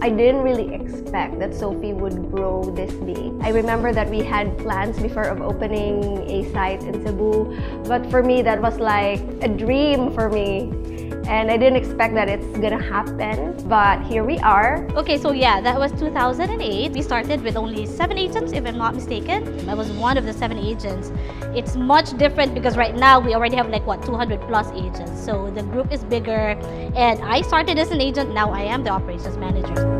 I didn't really expect that Sophie would grow this big. I remember that we had plans before of opening a site in Cebu, but for me that was like a dream for me. And I didn't expect that it's gonna happen, but here we are. Okay, so yeah, that was 2008. We started with only 7 agents, if I'm not mistaken. I was one of the 7 agents. It's much different because right now we already have like, 200 plus agents. So the group is bigger, and I started as an agent, now I am the operations manager.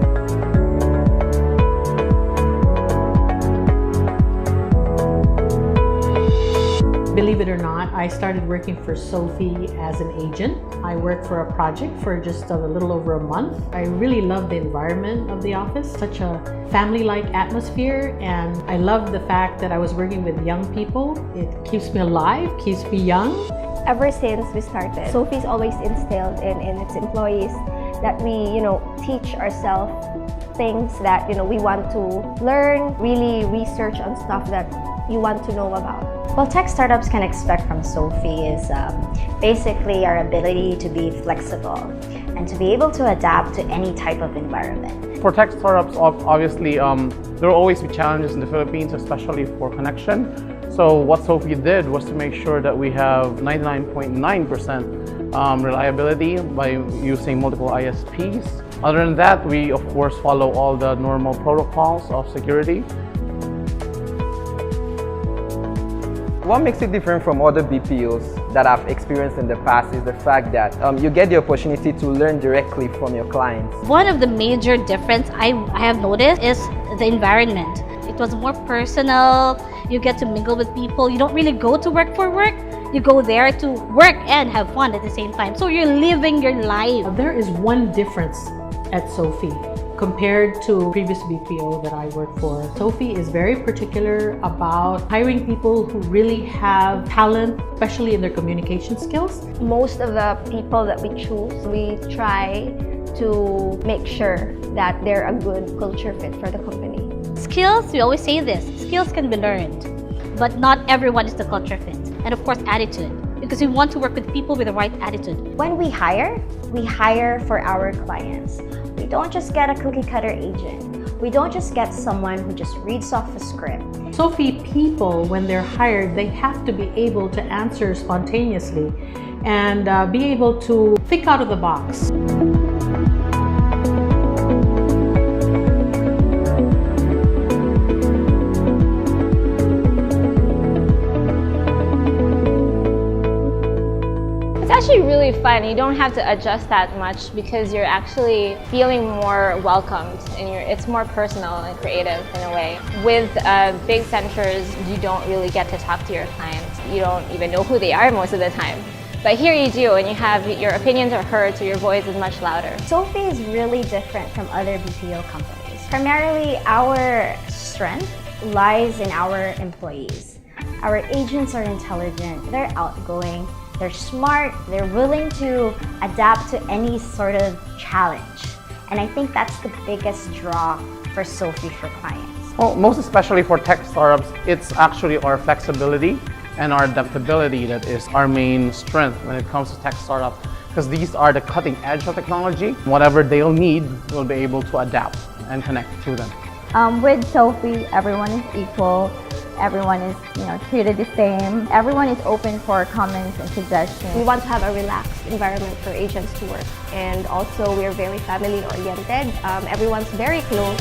Believe it or not, I started working for Sophie as an agent. I worked for a project for just a little over a month. I really love the environment of the office, such a family-like atmosphere, and I love the fact that I was working with young people. It keeps me alive, keeps me young. Ever since we started, Sophie's always instilled in its employees that we, teach ourselves things that, we want to learn, really research on stuff that you want to know about. What tech startups can expect from Sophie is basically our ability to be flexible and to be able to adapt to any type of environment. For tech startups, obviously, there will always be challenges in the Philippines, especially for connection. So what Sophie did was to make sure that we have 99.9% reliability by using multiple ISPs. Other than that, we of course follow all the normal protocols of security. What makes it different from other BPOs that I've experienced in the past is the fact that you get the opportunity to learn directly from your clients. One of the major difference I have noticed is the environment. It was more personal, you get to mingle with people, you don't really go to work for work, you go there to work and have fun at the same time. So you're living your life. There is one difference at Sophie compared to previous BPO that I worked for. Sophie is very particular about hiring people who really have talent, especially in their communication skills. Most of the people that we choose, we try to make sure that they're a good culture fit for the company. Skills, we always say this, skills can be learned, but not everyone is the culture fit. And of course, attitude, because we want to work with people with the right attitude. When we hire for our clients. We don't just get a cookie-cutter agent. We don't just get someone who just reads off a script. Sophie people, when they're hired, they have to be able to answer spontaneously and be able to think out of the box. It's actually really fun. You don't have to adjust that much because you're actually feeling more welcomed and it's more personal and creative in a way. With big centers, you don't really get to talk to your clients. You don't even know who they are most of the time. But here you do, and you have your opinions are heard, so your voice is much louder. Sophie is really different from other BPO companies. Primarily, our strength lies in our employees. Our agents are intelligent, they're outgoing, they're smart, they're willing to adapt to any sort of challenge. And I think that's the biggest draw for Sophie for clients. Well, most especially for tech startups, it's actually our flexibility and our adaptability that is our main strength when it comes to tech startup, because these are the cutting edge of technology. Whatever they'll need, we'll be able to adapt and connect to them. With Sophie, everyone is equal. Everyone is, treated the same. Everyone is open for comments and suggestions. We want to have a relaxed environment for agents to work. And also, we're very family-oriented. Everyone's very close.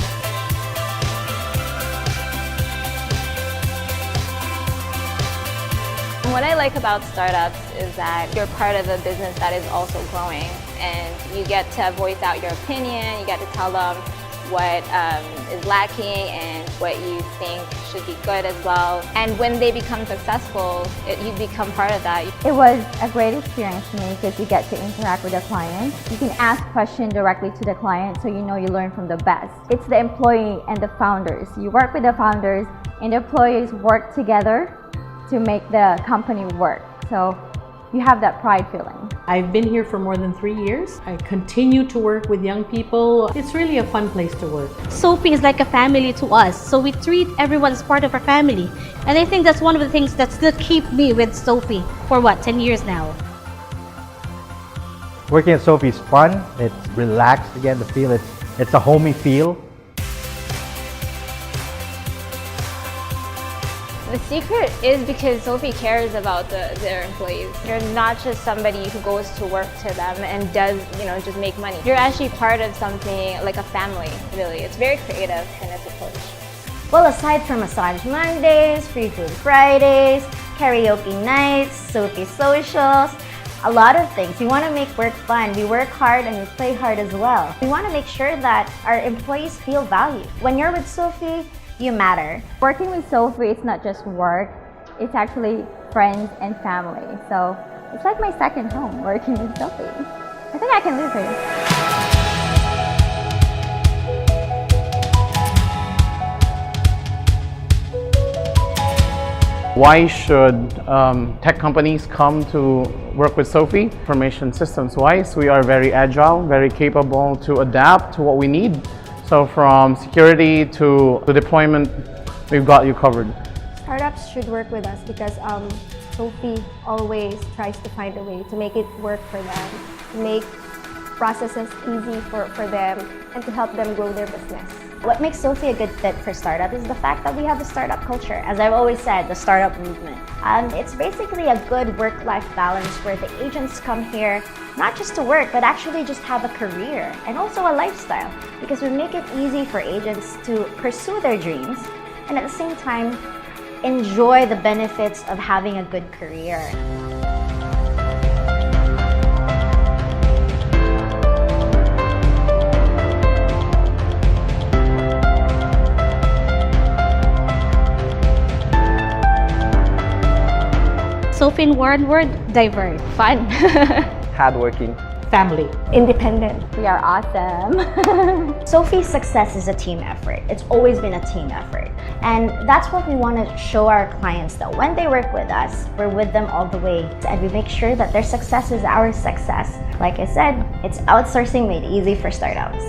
What I like about startups is that you're part of a business that is also growing, and you get to voice out your opinion, you get to tell them what is lacking and what you think should be good as well. And when they become successful, you become part of that. It was a great experience for me because you get to interact with the client. You can ask questions directly to the client, so you learn from the best. It's the employee and the founders. You work with the founders and the employees work together to make the company work. So you have that pride feeling. I've been here for more than 3 years. I continue to work with young people. It's really a fun place to work. Sophie is like a family to us, so we treat everyone as part of our family. And I think that's one of the things that still keep me with Sophie for 10 years now. Working at Sophie is fun, it's relaxed, again, the feel is It's a homey feel. The secret is because Sophie cares about their employees. You're not just somebody who goes to work to them and does, just make money. You're actually part of something like a family, really. It's very creative in its approach. Well, aside from Massage Mondays, Free Food Fridays, karaoke nights, Sophie socials, a lot of things. We want to make work fun. We work hard and we play hard as well. We want to make sure that our employees feel valued. When you're with Sophie, you matter. Working with Sophie, it's not just work, it's actually friends and family. So it's like my second home working with Sophie. I think I can live here. Why should tech companies come to work with Sophie? Information systems wise, we are very agile, very capable to adapt to what we need. So from security to deployment, we've got you covered. Startups should work with us because Sophie always tries to find a way to make it work for them, to make processes easy for them, and to help them grow their business. What makes Sophie a good fit for startup is the fact that we have a startup culture. As I've always said, the startup movement. It's basically a good work-life balance where the agents come here not just to work, but actually just have a career and also a lifestyle, because we make it easy for agents to pursue their dreams and at the same time enjoy the benefits of having a good career. Sophie, in one word, diverse. Fun. Hardworking. Family. Independent. We are awesome. Sophie's success is a team effort. It's always been a team effort. And that's what we want to show our clients, that when they work with us, we're with them all the way. And we make sure that their success is our success. Like I said, it's outsourcing made easy for startups.